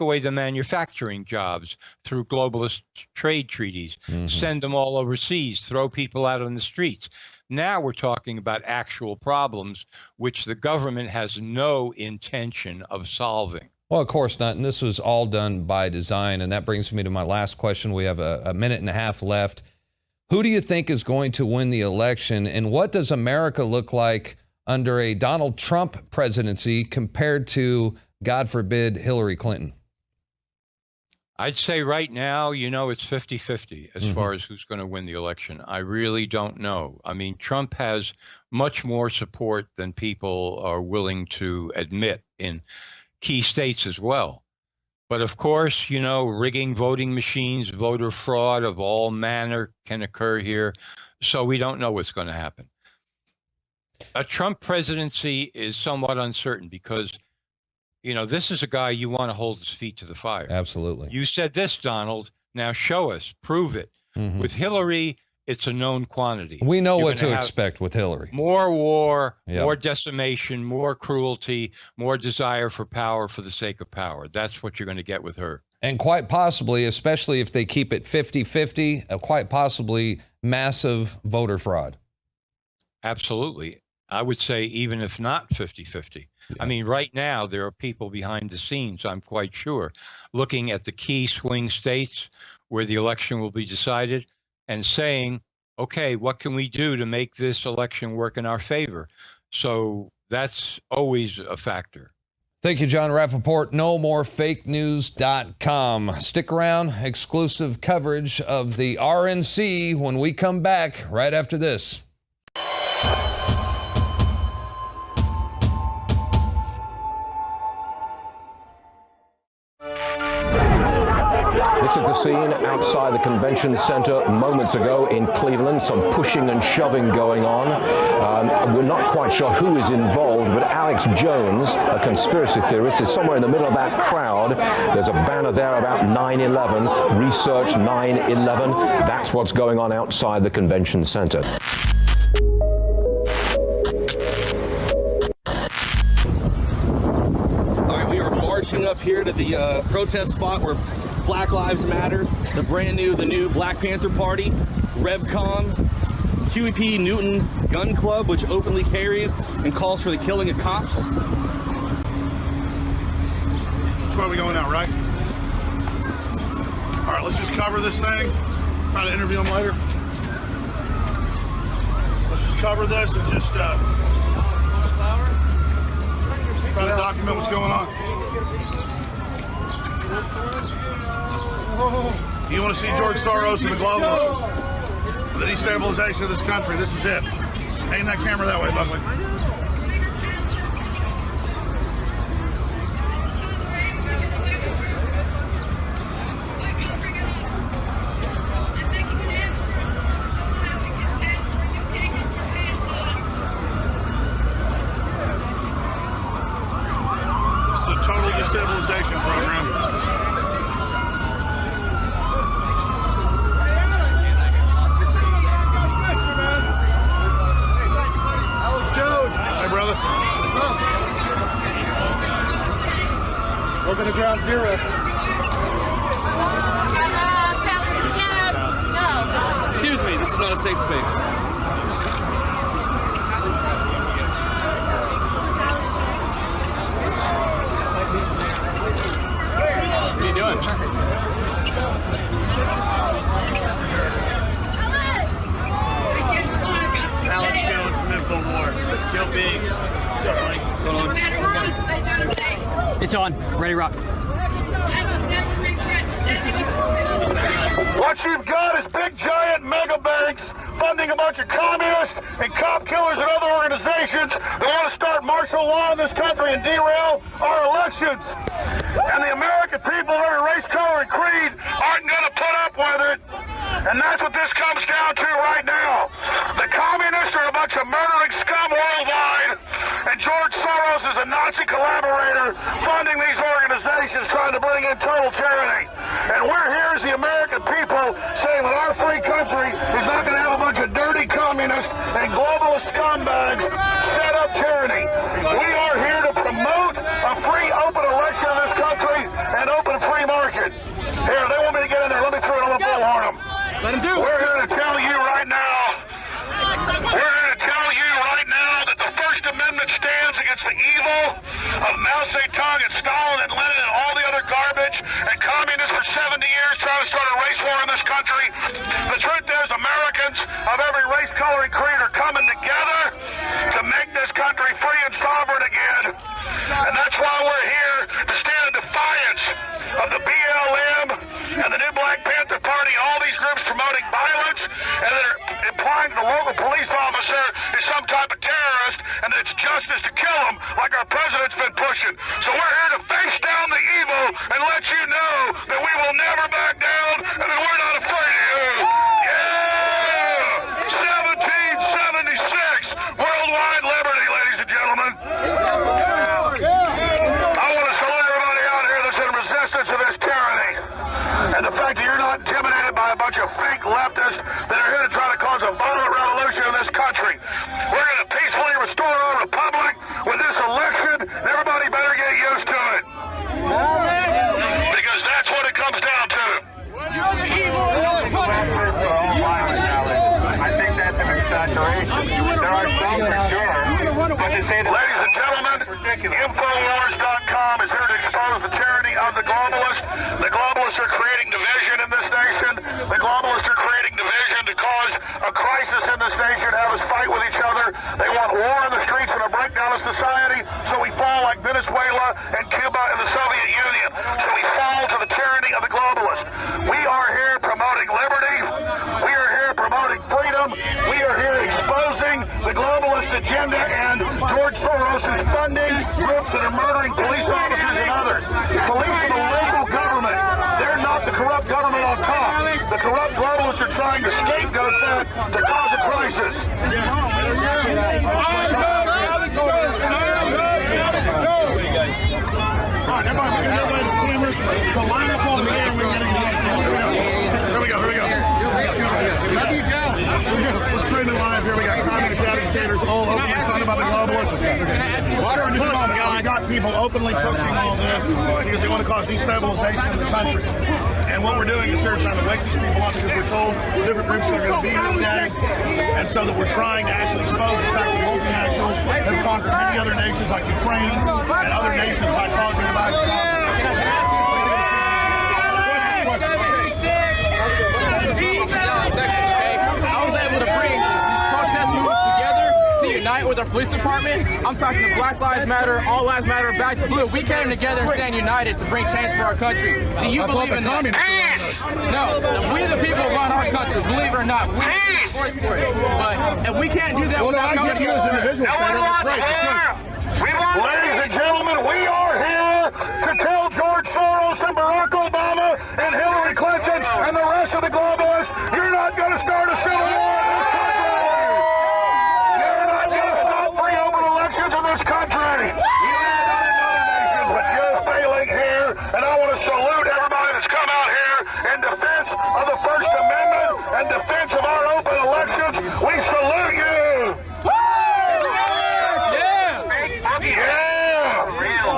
away the manufacturing jobs through globalist trade treaties, send them all overseas, throw people out on the streets. Now we're talking about actual problems which the government has no intention of solving. Well, of course not, and this was all done by design, and that brings me to my last question. We have a minute and a half left. Who do you think is going to win the election, and what does America look like under a Donald Trump presidency compared to, God forbid, Hillary Clinton? I'd say right now, it's 50-50 as far as who's going to win the election. I really don't know. I mean, Trump has much more support than people are willing to admit in key states as well. But of course, rigging voting machines, voter fraud of all manner can occur here. So we don't know what's going to happen. A Trump presidency is somewhat uncertain because this is a guy you want to hold his feet to the fire. Absolutely. You said this, Donald. Now show us, prove it. With Hillary, it's a known quantity. We know what to expect with Hillary. More war, more decimation, more cruelty, more desire for power for the sake of power. That's what you're going to get with her. And quite possibly, especially if they keep it 50-50, quite possibly massive voter fraud. Absolutely. I would say even if not 50-50. I mean, right now, there are people behind the scenes, I'm quite sure, looking at the key swing states where the election will be decided and saying, okay, what can we do to make this election work in our favor? So that's always a factor. Thank you, John Rappaport. NoMoreFakeNews.com. Stick around. Exclusive coverage of the RNC when we come back right after this. This is the scene outside the convention center moments ago in Cleveland. Some pushing and shoving going on. We're not quite sure who is involved, but Alex Jones, a conspiracy theorist, is somewhere in the middle of that crowd. There's a banner there about 9/11, research 9/11. That's what's going on outside the convention center. All right, we are marching up here to the protest spot where Black Lives Matter, the new Black Panther Party, RevCom, QEP Newton Gun Club, which openly carries and calls for the killing of cops. Which way are we going now, right? All right, let's just cover this thing. Try to interview them later. Let's just cover this and just try to document what's going on. You want to see George Soros and the globalists, the destabilization of this country? This is it. Aim that camera that way, Buckley. It's a total destabilization program. Welcome to Ground Zero. Excuse me, this is not a safe space. What are you doing? Alex Jones from INFOWARS. Joe Biggs. What's going on? It's on. Ready, rock. What you've got is big, giant mega banks funding a bunch of communists and cop killers and other organizations that want to start martial law in this country and derail our elections. And the American people who are race, color, and creed aren't going to put up with it. And that's what this comes down to right now. The communists are a bunch of murdering scum worldwide, and George Soros is a Nazi collaborator funding these organizations trying to bring in total tyranny. And we're here as the American people saying that our free country is not going to have a bunch of dirty communists and globalist scumbags set up tyranny. We are here to promote a free, open election in this country and open Let him do it. We're here to tell you right now. We're here to tell you right now that the First Amendment stands against the evil of Mao Zedong and Stalin and Lenin and all the other garbage and communists for 70 years trying to start a race war in this country. The truth is, Americans of every race, color, and creed are coming together to make this country free and sovereign again. And that's why we're here to stand in defiance of the BLM and the new Black Panther Party, all these groups promoting violence, and they're implying the local police officer is some type of terrorist and that it's justice to kill him like our president's been pushing. So we're here to face down the evil and let you know that we will never back down and that we're not afraid of you. Yeah! 1776, worldwide liberty, ladies and gentlemen. I want to salute everybody out here that's in resistance to this tyranny. And the fact that you're not intimidated by a bunch of fake leftists that are here to try to cause a violent revolution in this country. We're going to peacefully restore our republic with this election, and everybody better get used to it. Because that's what it comes down to. You're the evil in this country. I think that's an exaggeration. There are some for sure. But to say that, ladies and gentlemen, INFOWARS.com is here to expose the tyranny of the globalists. The globalists are creating division in this nation. The globalists are creating division to cause a crisis in this nation, have us fight with each other. They want war in the streets and a breakdown of society, so we fall like Venezuela and Cuba and the Soviet Union. So we fall to the tyranny of the globalists. We are here promoting liberty. We are here promoting freedom. We are here exposing the globalist agenda and George Soros is funding groups that are murdering police officers and others. Police are the local government. They're not the corrupt government on top. The corrupt globalists are trying to scapegoat that to cause a crisis. All right, everybody, so line up over there. Here we go. Love you, Joe. We're streaming live here. We got communist agitators all openly talking about the globalists. We got people openly pushing all this because they want to cause destabilization in the country. And what we're doing is here trying to wake these people up because we're told different groups that are going to be here today. And so that we're trying to actually expose the fact that multinationals have conquered many other nations like Ukraine and other nations by causing the back. I was able to bring these protest movements together to unite with our police department. I'm talking to Black Lives Matter, All Lives Matter, Back to Blue. We came together and stand united to bring change for our country. Do you believe in that? No, we the people run our country. Believe it or not, we voice for it. But if we can't do that without coming together as individuals, ladies and gentlemen, we are here to tell George Soros and Barack Obama and Hillary Clinton and the rest of the globalists, you're not going to start a civil war in this country. You're not going to stop free open elections in this country. You may have done it in other nations, but you're failing here. And I want to salute everybody that's come out here in defense of the First Amendment and defense of our open elections. We salute you.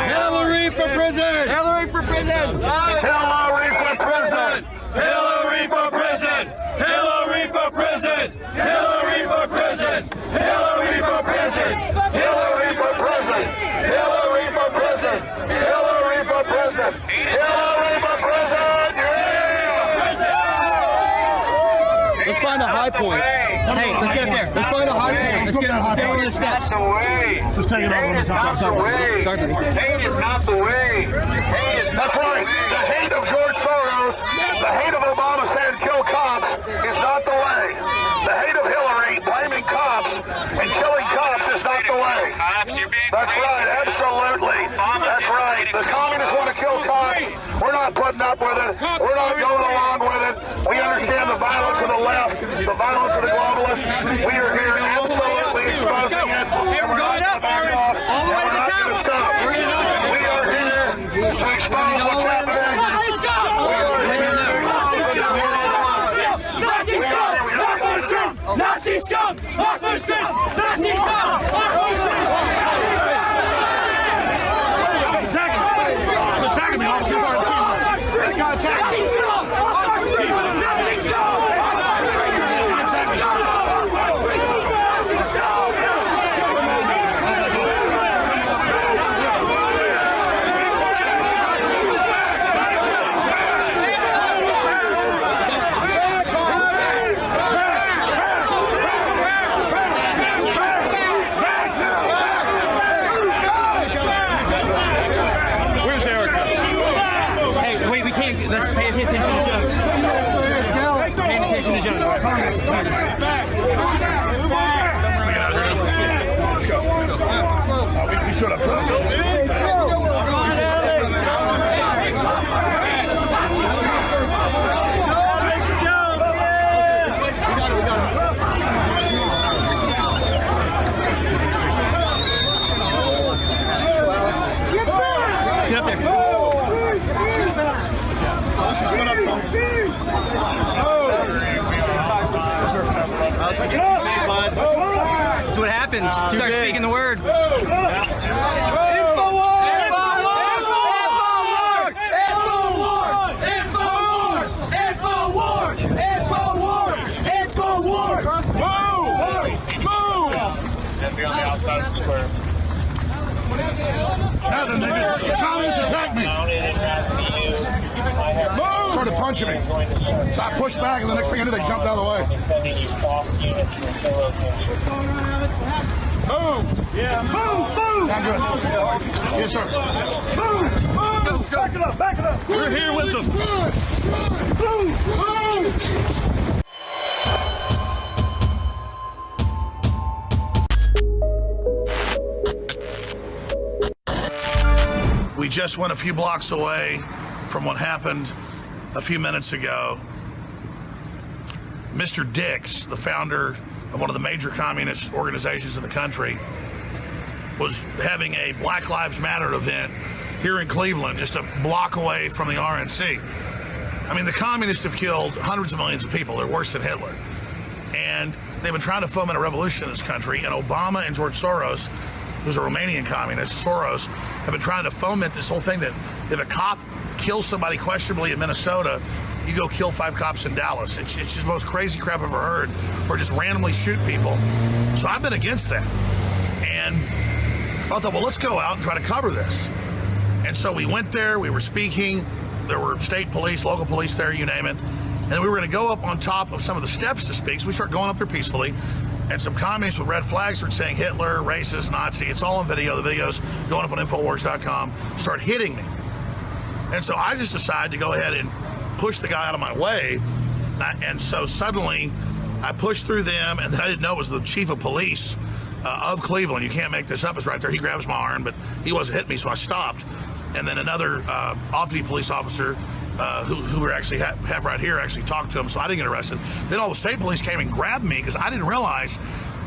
Hillary for president! Hillary for president! Hillary for president! Hillary for president! Hillary for president! Hillary for president! Hillary for president! Hillary for president! Hillary for president! Hillary for president! Hillary for president! Yeah! Let's find a high point. Hey, let's get up there. Let's find a high point. Let's get over the steps. That's the way. Just take it over the top. That's the way. Hate is not the way. That's right. The hate of George Soros, the hate of Obama saying kill cops is not the way. The hate of Hillary blaming cops and killing cops is not the way. That's right. Absolutely. That's right. The communists want to kill cops. We're not putting up with it. We're not going along with it. We understand the violence of the left, the violence of the globalists. We are here absolutely exposing it. We're going up, Aaron. All the way to the top. We are here to expose what's happening. Nazi scum! Nazi scum! Nazi scum! Nazi scum! Nazi scum! Attacking me, officer. Nazi scum! Nazi scum! can't. Let's pay attention to Jones. Pay attention to Jones. Let's go. We stood up. That's what happens. Start speaking the word. Nothing, they just, the communists attacked me. Started punching me. So I pushed back, and the next thing I did, they jumped out of the way. Move! Yeah, move! I'm good. Yes, sir. Move! Let's go. Back it up, back it up. We're here with them. We just went a few blocks away from what happened a few minutes ago. Mr. Dix, the founder of one of the major communist organizations in the country, was having a Black Lives Matter event here in Cleveland, just a block away from the RNC. I mean, the communists have killed hundreds of millions of people. They're worse than Hitler. And they've been trying to foment a revolution in this country, and Obama and George Soros, who's a Romanian communist, Soros, have been trying to foment this whole thing that if a cop kills somebody questionably in Minnesota, you go kill 5 cops in Dallas. It's just the most crazy crap I've ever heard, or just randomly shoot people. So I've been against that. And I thought, well, let's go out and try to cover this. And so we went there, we were speaking, there were state police, local police there, you name it. And we were gonna go up on top of some of the steps to speak. So we start going up there peacefully. And some communists with red flags started saying Hitler, racist, Nazi. It's all on video. The video's going up on INFOWARS.com. Start hitting me. And so I just decided to go ahead and push the guy out of my way. And so suddenly I pushed through them, and then I didn't know it was the chief of police of Cleveland. You can't make this up. It's right there. He grabs my arm, but he wasn't hitting me, so I stopped. And then another off-duty police officer who we actually have right here actually talked to him, so I didn't get arrested. Then all the state police came and grabbed me because I didn't realize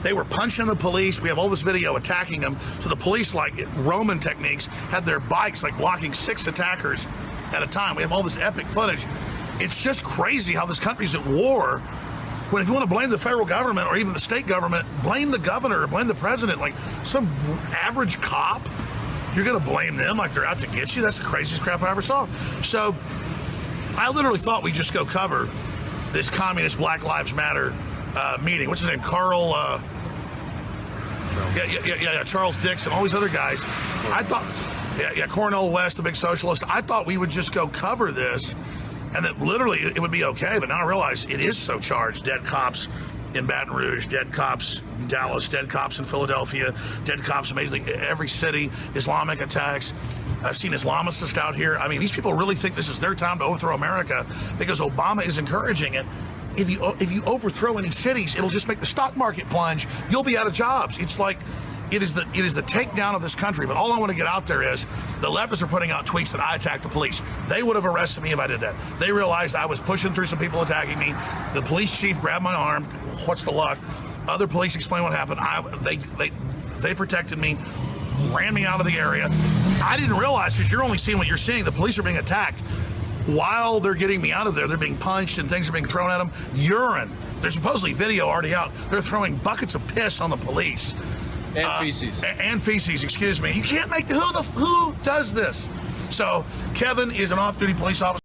they were punching the police. We have all this video attacking them. So the police, like Roman techniques, had their bikes like blocking 6 attackers at a time. We have all this epic footage. It's just crazy how this country's at war. When if you want to blame the federal government or even the state government, blame the governor or blame the president. Like some average cop, you're going to blame them like they're out to get you? That's the craziest crap I ever saw. So I literally thought we'd just go cover this communist Black Lives Matter meeting. What's his name? Carl, Charles Dix and all these other guys. I thought, Cornel West, the big socialist. I thought we would just go cover this and that literally it would be okay. But now I realize it is so charged. Dead cops in Baton Rouge, dead cops in Dallas, dead cops in Philadelphia, dead cops amazing every city, Islamic attacks. I've seen Islamists out here. I mean, these people really think this is their time to overthrow America because Obama is encouraging it. If you overthrow any cities, it'll just make the stock market plunge. You'll be out of jobs. It's like it is the takedown of this country. But all I want to get out there is the leftists are putting out tweets that I attacked the police. They would have arrested me if I did that. They realized I was pushing through some people attacking me. The police chief grabbed my arm. What's the luck? Other police explained what happened. They protected me, ran me out of the area. I didn't realize, because you're only seeing what you're seeing, the police are being attacked. While they're getting me out of there, they're being punched and things are being thrown at them. Urine. There's supposedly video already out. They're throwing buckets of piss on the police. And feces. And feces, excuse me. You can't make who does this? So Kevin is an off-duty police officer.